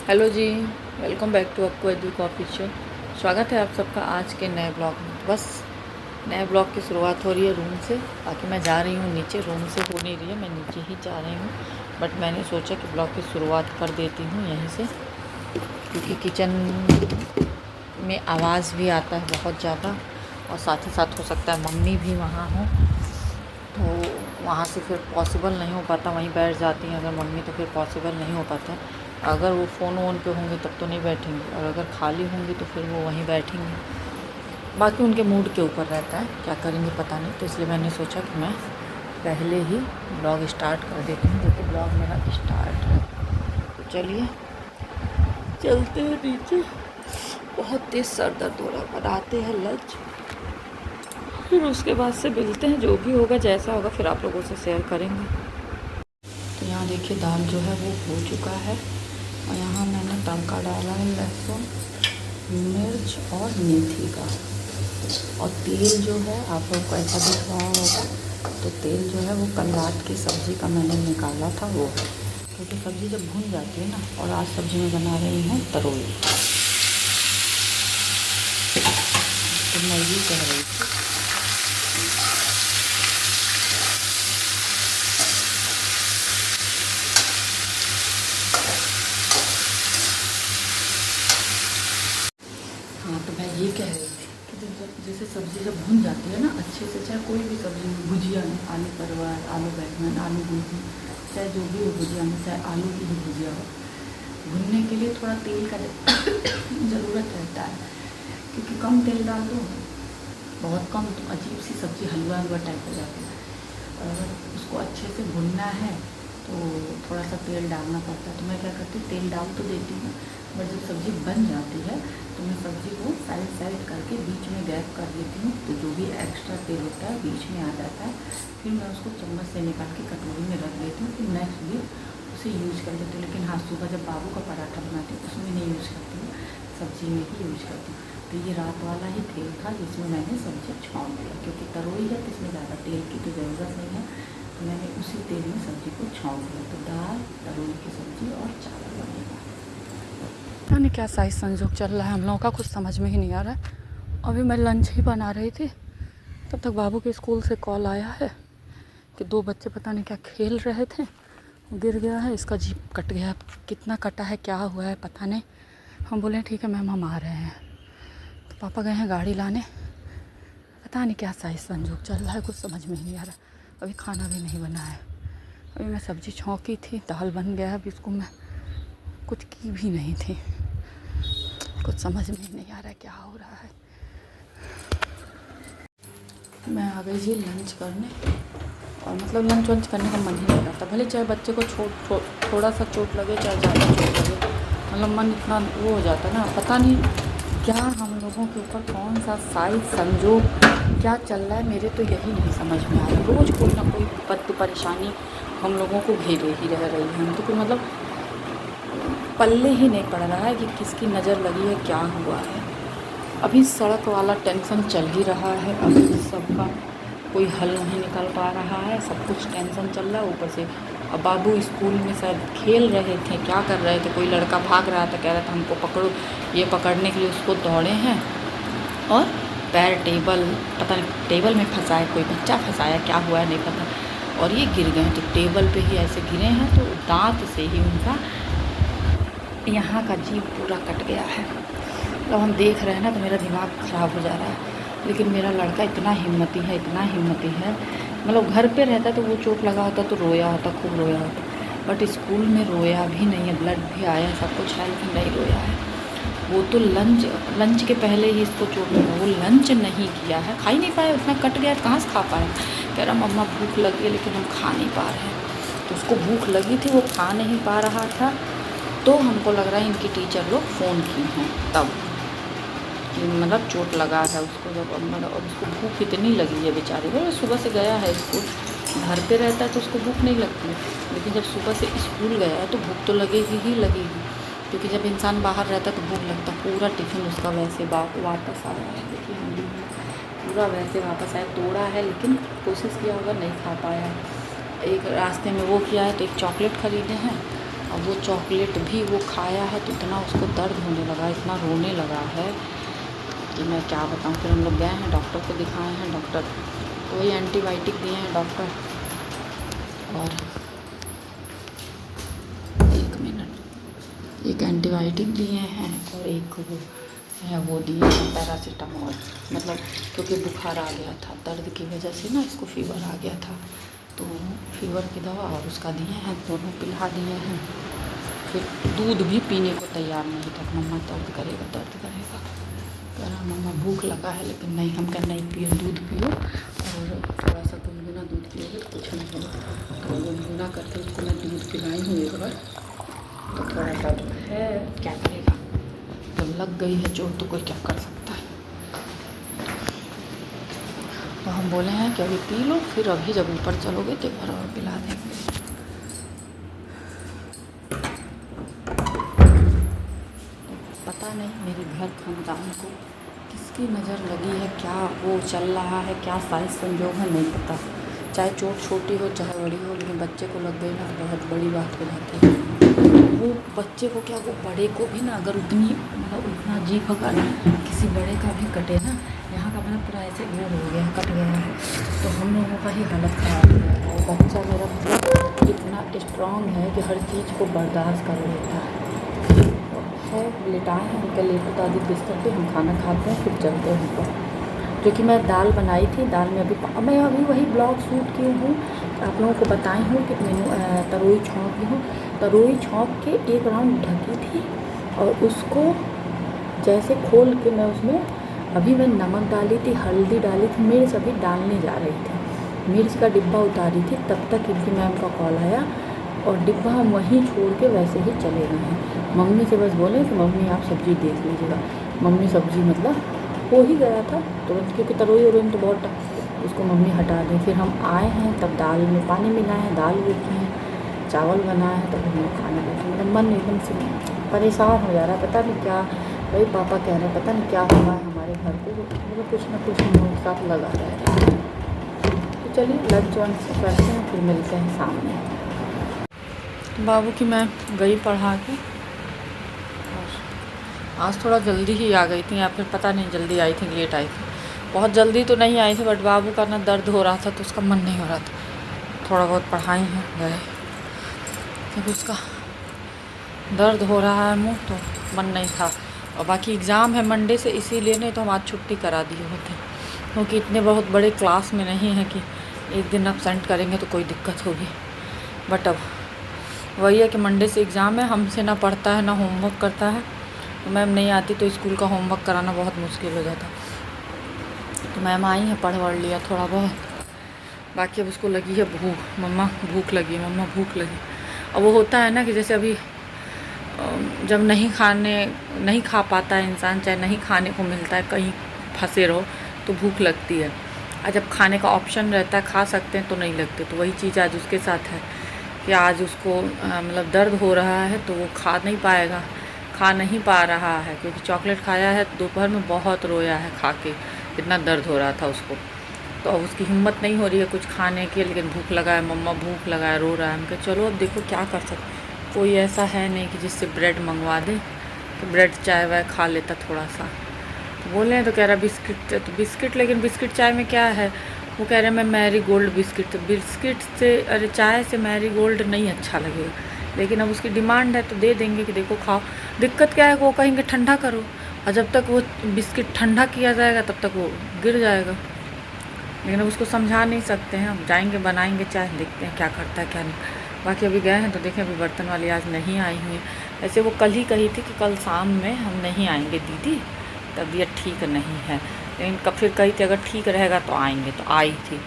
Hello जी। Welcome back to आपको एदू कॉफी शो। स्वागत है आप सबका आज के नए ब्लॉग में। बस नए ब्लॉग की शुरुआत हो रही है रूम से। बाकी मैं जा रही हूँ नीचे, रूम से हो नहीं रही है, मैं नीचे ही जा रही हूँ। बट मैंने सोचा कि ब्लॉग की शुरुआत कर देती हूँ यहीं से, क्योंकि किचन में आवाज़ भी आता है बहुत ज़्यादा, और साथ ही साथ हो सकता है मम्मी भी वहाँ हो, तो वहाँ से फिर पॉसिबल नहीं हो पाता। वहीं बैठ जाती हैं अगर मम्मी, तो फिर पॉसिबल नहीं हो पाता। अगर वो फ़ोन वोन पे होंगे तब तो नहीं बैठेंगे, और अगर खाली होंगी तो फिर वो वहीं बैठेंगे। बाकी उनके मूड के ऊपर रहता है, क्या करेंगे पता नहीं। तो इसलिए मैंने सोचा कि मैं पहले ही ब्लॉग स्टार्ट कर देती हूँ, क्योंकि ब्लॉग मेरा स्टार्ट है। तो चलिए चलते हैं नीचे। बहुत तेज़ सर दर्द हो रहा है। बनाते हैं लंच, फिर उसके बाद से मिलते हैं। जो भी होगा जैसा होगा फिर आप लोगों से शेयर करेंगे। तो यहाँ देखिए दाल जो है वो हो चुका है, और यहाँ मैंने तड़का डाला है लहसुन, मिर्च और मेथी का। और तेल जो है आप लोगों को ऐसा दिख रहा होगा, तो तेल जो है वो कल रात की सब्ज़ी का मैंने निकाला था वो है। क्योंकि सब्ज़ी जब भून जाती है ना, और आज सब्ज़ी में बना रही हूँ तरोई, तो मैं ये कह रही थी। हाँ, तो मैं ये कह रही थी कि जब जैसे सब्ज़ी जब भून जाती है ना अच्छे से, चाहे कोई भी सब्ज़ी में, भुजिया में, आलू परवल, आलू बैंगन, आलू गोभी, चाहे जो भी हो भुजिया में, चाहे आलू की भी भुजिया हो, भुनने के लिए थोड़ा तेल का ज़रूरत रहता है। क्योंकि कम तेल डाल दो, बहुत कम, तो अजीब सी सब्ज़ी हलवा हलवा टाइप हो जाती है। और अगर उसको अच्छे से भुनना है तो थोड़ा सा तेल डालना पड़ता है। तो मैं क्या करती हूँ, तेल डाल तो देती हूँ, बट जब सब्ज़ी बन जाती है तो मैं सब्ज़ी को साइड करके बीच में गैप कर देती हूँ, तो जो भी एक्स्ट्रा तेल होता है बीच में आ जाता है। फिर मैं उसको चम्मच से निकाल के कटोरी में रख देती हूँ, फिर नेक्स्ट डे उसे यूज़ कर लेती हूँ। लेकिन हाँ, सुबह जब बाबू का पराठा बनाती हूँ उसमें नहीं यूज़ करती हूँ, सब्ज़ी में ही यूज़ करती हूँ। तो ये रात वाला ही तेल था जिसमें मैंने सब्ज़ी छौंक दिया, क्योंकि तरोई है तो इसमें ज़्यादा तेल की तो ज़रूरत नहीं है। तो मैंने उसी तेल में सब्ज़ी को छौंक दिया, तो दाल, तरोई की सब्ज़ी और चावल बनेगा। पता नहीं क्या साइज संजोग चल रहा है हम लोगों का, कुछ समझ में ही नहीं आ रहा है। अभी मैं लंच ही बना रही थी, तब तक बाबू के स्कूल से कॉल आया है कि 2 बच्चे पता नहीं क्या खेल रहे थे, गिर गया है, इसका जीप कट गया। कितना कटा है, क्या हुआ है पता नहीं। हम बोले ठीक है मैम, हम आ रहे हैं। तो पापा गए हैं गाड़ी लाने। पता नहीं क्या साइज संजोग चल रहा है, कुछ समझ में ही नहीं आ रहा। अभी खाना भी नहीं बना है। अभी मैं सब्ज़ी छौंकी थी, दाल बन गया, अभी इसको मैं कुछ की भी नहीं थी। कुछ समझ में नहीं आ रहा है क्या हो रहा है। मैं आ गई जी लंच करने, और मतलब लंच वंच करने का मन ही नहीं करता। भले चाहे बच्चे को थोड़ा सा चोट लगे, चाहे ज़्यादा चोट लगे, मतलब मन इतना वो हो जाता है ना। पता नहीं क्या हम लोगों के ऊपर कौन सा साइज संजोग क्या चल रहा है, मेरे तो यही नहीं समझ में आ रहा। रोज़ कोई ना कोई विपत्ति परेशानी हम लोगों को घेरे ही रह रही है। हम तो कोई मतलब पल्ले ही नहीं पड़ रहा है कि किसकी नज़र लगी है, क्या हुआ है। अभी सड़क वाला टेंशन चल ही रहा है, अभी सबका कोई हल नहीं निकल पा रहा है, सब कुछ टेंशन चल रहा है। ऊपर से अब बाबू स्कूल में शायद खेल रहे थे, क्या कर रहे थे, कोई लड़का भाग रहा था, कह रहा था हमको पकड़ो। ये पकड़ने के लिए उसको दौड़े हैं, और पैर टेबल, पता नहीं टेबल में फंसाया, कोई बच्चा फंसाया, क्या हुआ है नहीं पता, और ये गिर गए हैं। तो टेबल पे ही ऐसे गिरे हैं, तो दांत से ही उनका यहाँ का जीभ पूरा कट गया है। तो हम देख रहे हैं ना, तो मेरा दिमाग ख़राब हो जा रहा है। लेकिन मेरा लड़का इतना हिम्मती है, इतना हिम्मती है, मतलब घर पे रहता तो वो चोट लगा होता तो रोया होता, खूब रोया होता। बट स्कूल में रोया भी नहीं है, ब्लड भी आया, सब कुछ है, लेकिन नहीं रोया है। वो तो लंच के पहले ही इसको चोट लगा, वो लंच नहीं किया है, खा ही नहीं पाया, उतना कट गया, कहाँ से खा पाए। कह रहा मम्मा भूख लगी है लेकिन हम खा नहीं पा रहे हैं। तो उसको भूख लगी थी, वो खा नहीं पा रहा था। तो हमको लग रहा है इनकी टीचर लोग फ़ोन की हैं तब, मतलब चोट लगा है उसको। जब मतलब अब उसको भूख इतनी लगी है बेचारे को, सुबह से गया है स्कूल, घर पे रहता है तो उसको भूख नहीं लगती, लेकिन जब सुबह से स्कूल गया है तो भूख तो लगेगी ही लगेगी। क्योंकि जब इंसान बाहर रहता है तो भूख लगता है। पूरा टिफ़िन उसका वैसे वापस आया है, देखिए हम भी पूरा वैसे वापस आया, तोड़ा है लेकिन कोशिश किया होगा, नहीं खा पाया। एक रास्ते में वो किया है, तो एक चॉकलेट ख़रीदे हैं अब वो चॉकलेट भी वो खाया है तो इतना उसको दर्द होने लगा, इतना रोने लगा है कि मैं क्या बताऊँ। फिर हम लोग गए हैं, डॉक्टर को दिखाए हैं, डॉक्टर तो वही एंटीबायोटिक दिए हैं डॉक्टर, और एक एंटीबायोटिक दिए हैं और एक वो दिए हैं पैरासीटामोल। मतलब क्योंकि बुखार आ गया था, दर्द की वजह से ना इसको फीवर आ गया था, तो फीवर की दवा और उसका दिए हैं, दोनों पिला दिए हैं। फिर दूध भी पीने को तैयार नहीं था, मम्मा दर्द करेगा दर्द करेगा, कह रहा मम्मा भूख लगा है, लेकिन नहीं, हम कह नहीं पियो, दूध पियो और थोड़ा सा गुनगुना दूध पियोगे तो कुछ नहीं होगा। तो गुनगुना करके उसको मैं दूध पिलाई हूँ एक बार, तो थोड़ा सा है, क्या करेगा, जब लग गई है चोट तो कोई क्या कर सकता है। तो हम बोले हैं कि अभी पी लो, फिर अभी जब ऊपर चलोगे तो एक बार और पिला देंगे। पता नहीं मेरे घर खानदान को किसकी नज़र लगी है, क्या वो चल रहा है, क्या साइज संजोग है नहीं पता। चाहे चोट छोटी हो चाहे बड़ी हो, लेकिन बच्चे को लग गई ना तो बहुत बड़ी बात हो जाती है। वो बच्चे को क्या, वो बड़े को भी ना अगर उतनी मतलब उतना जीभ का ना किसी बड़े का भी कटे ना, यहाँ का मतलब पूरा ऐसे वो हो गया, कट गया है, तो हम लोगों का ही हालत ख़राब हो गया है। बच्चा मेरा मतलब इतना स्ट्रॉन्ग है कि हर चीज़ को बर्दाश्त कर लेता है। लिटाए हैं उनके लेटे दादी बिस्तर पे, हम खाना खाते हैं फिर चलते हैं ऊपर। क्योंकि मैं दाल बनाई थी, दाल में मैं अभी वही ब्लॉग शूट की हूँ, आप लोगों को बताई हूँ कि मैंने तरोई छौंक ली हूँ। तरोई छौंक के एक राउंड ढकी थी और उसको जैसे खोल के मैं उसमें अभी मैं नमक डाली थी, हल्दी डाली थी, मिर्च अभी डालने जा रही थी, मिर्च का डिब्बा उतारी थी, तब तक इनकी मैम का कॉल आया और डिब्बा हम वहीं छोड़ के वैसे ही चले गए हैं। मम्मी से बस बोले कि मम्मी आप सब्ज़ी देख लीजिएगा। मम्मी सब्ज़ी मतलब हो ही गया था तुरंत, क्योंकि तरोई वरोई तो बहुत उसको मम्मी हटा दी। फिर हम आए हैं तब दाल में पानी मिलाए हैं, दाल उठी है, चावल बनाए हैं, तब हम लोग खाने बैठे। मतलब मन एकदम से परेशान हो जा रहा है, पता नहीं क्या, वही पापा कह रहे हैं पता नहीं क्या हुआ है हमारे घर को, मतलब कुछ ना कुछ मेरे साथ लगा रहा है। तो चलिए लंच वंच करते हैं, फिर मिलते हैं सामने। बाबू की मैं गई पढ़ा के, और आज थोड़ा जल्दी ही आ गई थी, या फिर पता नहीं जल्दी आई थी लेट आई थी, बहुत जल्दी तो नहीं आई थी, बट बाबू का ना दर्द हो रहा था तो उसका मन नहीं हो रहा था। थोड़ा बहुत पढ़ाई है गए, क्योंकि उसका दर्द हो रहा है मुँह, तो मन नहीं था। और बाकी एग्ज़ाम है मंडे से, इसीलिए नहीं तो हम आज छुट्टी करा दिए होते, क्योंकि इतने बहुत बड़े क्लास में नहीं है कि एक दिन अपसेंट करेंगे तो कोई दिक्कत होगी। बट अब वही है कि मंडे से एग्ज़ाम है, हमसे ना पढ़ता है ना होमवर्क करता है, तो मैम नहीं आती तो स्कूल का होमवर्क कराना बहुत मुश्किल हो जाता। तो मैम आई है, पढ़ वढ़ लिया थोड़ा बहुत, बाकी अब उसको लगी है भूख, मम्मा भूख लगी, मम्मा भूख लगी। अब वो होता है ना कि जैसे अभी जब नहीं खा पाता है इंसान, चाहे नहीं खाने को मिलता है, कहीं फंसे रहो तो भूख लगती है, और जब खाने का ऑप्शन रहता है खा सकते हैं तो नहीं लगते। तो वही चीज़ आज उसके साथ है कि आज उसको मतलब दर्द हो रहा है तो वो खा नहीं पा रहा है, क्योंकि चॉकलेट खाया है, दोपहर में बहुत रोया है खा के, इतना दर्द हो रहा था उसको। तो अब उसकी हिम्मत नहीं हो रही है कुछ खाने की, लेकिन भूख लगा है, मम्मा भूख लगा है, रो रहा है। हम कहे चलो अब देखो क्या कर सकते, कोई ऐसा है नहीं कि जिससे ब्रेड मंगवा दे, तो ब्रेड चाय वाय खा लेता थोड़ा सा। तो बोले हैं तो कह रहा बिस्किट, तो बिस्किट, लेकिन बिस्किट चाय में क्या है, वो कह रहे हैं मैं मैरी गोल्ड बिस्किट, तो बिस्किट से अरे चाय से मैरी गोल्ड नहीं अच्छा लगेगा, लेकिन अब उसकी डिमांड है तो दे देंगे कि देखो खाओ। दिक्कत क्या है, वो कहेंगे ठंडा करो, और जब तक वो बिस्किट ठंडा किया जाएगा तब तक वो गिर जाएगा। लेकिन अब उसको समझा नहीं सकते हैं, अब जाएंगे बनाएंगे चाय, देखते हैं क्या करता है क्या नहीं। बाकी अभी गए हैं तो देखें, अभी बर्तन वाली आज नहीं आई हुई। ऐसे वो कल ही कही थी कि कल शाम में हम नहीं आएंगे दीदी, तबीयत ठीक नहीं है, लेकिन कब फिर कही थी अगर ठीक रहेगा तो आएंगे, तो आई थी।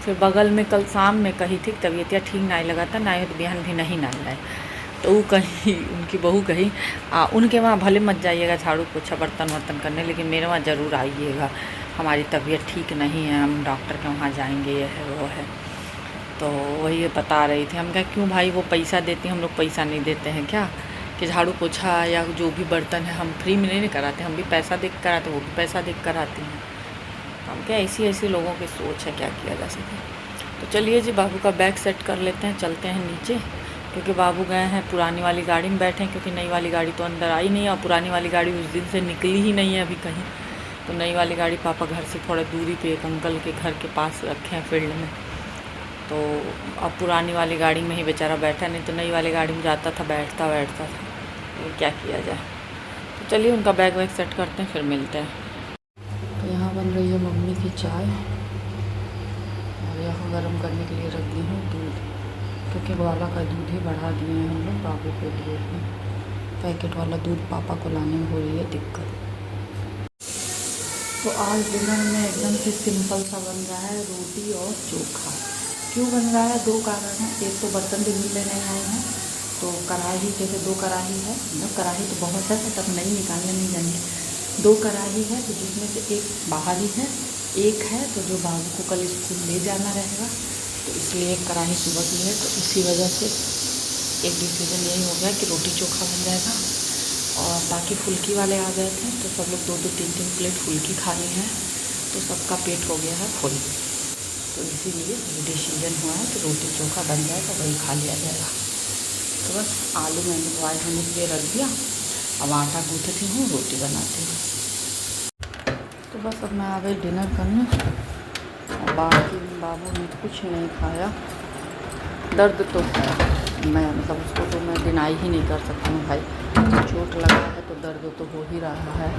फिर बगल में कल शाम में कही थी तबीयत ठीक नहीं लगा था, ना तो बहन भी नहीं नाल है, तो वो कहीं उनकी बहू कही उनके वहाँ भले मत जाइएगा झाड़ू पोछा बर्तन वर्तन करने, लेकिन मेरे वहाँ ज़रूर आइएगा, हमारी तबीयत ठीक नहीं है, हम डॉक्टर के वहाँ जाएंगे, ये है वो है। तो वही बता रही थी। हम कहा क्यों भाई, वो पैसा देती हैं, हम लोग पैसा नहीं देते हैं क्या कि झाड़ू पोछा या जो भी बर्तन है हम फ्री में नहीं कराते, हम भी पैसा दे कर कराते, वो भी पैसा दे कर कराती हैं। हम क्या ऐसी लोगों की सोच है, क्या किया जा सके। तो चलिए जी, बाबू का बैग सेट कर लेते हैं, चलते हैं नीचे, क्योंकि बाबू गए हैं पुरानी वाली गाड़ी में बैठे हैं, क्योंकि नई वाली गाड़ी तो अंदर आई नहीं और पुरानी वाली गाड़ी उस दिन से निकली ही नहीं है अभी कहीं। तो नई वाली गाड़ी पापा घर से थोड़ा दूरी पे एक अंकल के घर के पास रखे हैं फील्ड में। तो अब पुरानी वाली गाड़ी में ही बेचारा बैठा, नहीं तो नई वाली गाड़ी में जाता था, बैठता था। तो क्या किया जाए। तो चलिए उनका बैग वैग सेट करते हैं, फिर मिलते हैं। तो यहाँ बन रही है मम्मी की चाय और यहाँ गर्म करने के लिए रख दी हूँ दूध, क्योंकि ग्वाला का दूध ही बढ़ा दिए हैं हम लोग बाबू के लिए। पैकेट वाला दूध पापा को लाने में हो रही है दिक्कत। तो आज डिनर में एकदम से सिंपल सा बन रहा है रोटी और चोखा। क्यों बन रहा है? 2 कारण हैं। एक तो बर्तन भी धुल लेने आए हैं, तो कढ़ाई जैसे 2 कढ़ाई है, मतलब कढ़ाई तो बहुत है तो तब नहीं निकालने नहीं जाएंगे। 2 कढ़ाई है तो जिसमें से एक बाहर ही है, एक है तो जो बाबू को कल स्कूल ले जाना रहेगा, तो इसलिए एक कढ़ाई सुबह की है। तो इसी वजह से एक डिसीजन यही हो गया कि रोटी चोखा बन जाएगा। और बाकी फुल्की वाले आ गए थे तो सब लोग 2-2 3-3 प्लेट फुल्की खानी है, तो सबका पेट हो गया है फुल। तो इसीलिए डिसीजन हुआ है कि रोटी चोखा बन जाएगा, वही खा लिया जाएगा। तो बस आलू मैंने बॉयल होने के लिए रख दिया, अब आटा गूँथती हूँ, रोटी बनाती हूँ। तो बस अब मैं आ गई डिनर करने। और बाकी बाबू ने कुछ नहीं खाया। दर्द तो है, मैं मतलब उसको तो मैं डिनाई ही नहीं कर सकती हूँ भाई, चोट लगा है तो दर्द तो हो ही रहा है।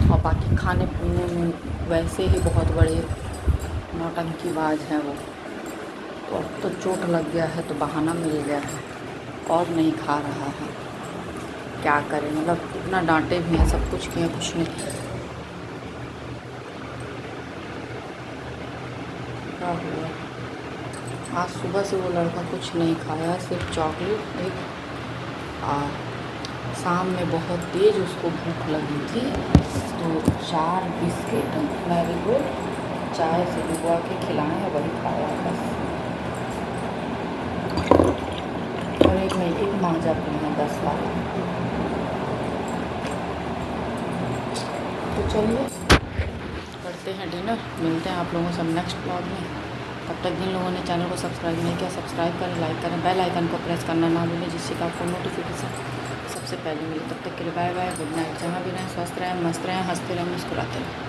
और बाकी खाने पीने में वैसे ही बहुत बड़े नौटंकीबाज हैं वो। तो अब तो चोट लग गया है तो बहाना मिल गया है और नहीं खा रहा है। क्या करें, मतलब इतना डांटे भी हैं, सब कुछ किए, कुछ नहीं। क्या हुआ? आज सुबह से वो लड़का कुछ नहीं खाया, सिर्फ चॉकलेट एक। शाम में बहुत तेज़ उसको भूख लगी थी तो 4 बिस्किट मैरीगोल्ड चाय से भिगवा के खिलाएँ और वही खाया बस। और एक माजा पीना 10 वाला। तो चलिए करते हैं डिनर, मिलते हैं आप लोगों से नेक्स्ट ब्लॉग में। तब तक जिन लोगों ने चैनल को सब्सक्राइब नहीं किया, सब्सक्राइब करें, लाइक करें, बेल आइकन को प्रेस करना ना भूलें, जिससे कि आपको नोटिफिकेशन सबसे पहले मिले। तब तक के लिए बाय बाय, गुड नाइट। जहाँ भी रहें स्वस्थ रहें, मस्त रहें, हंसते रहें, मुस्कुराते रहें।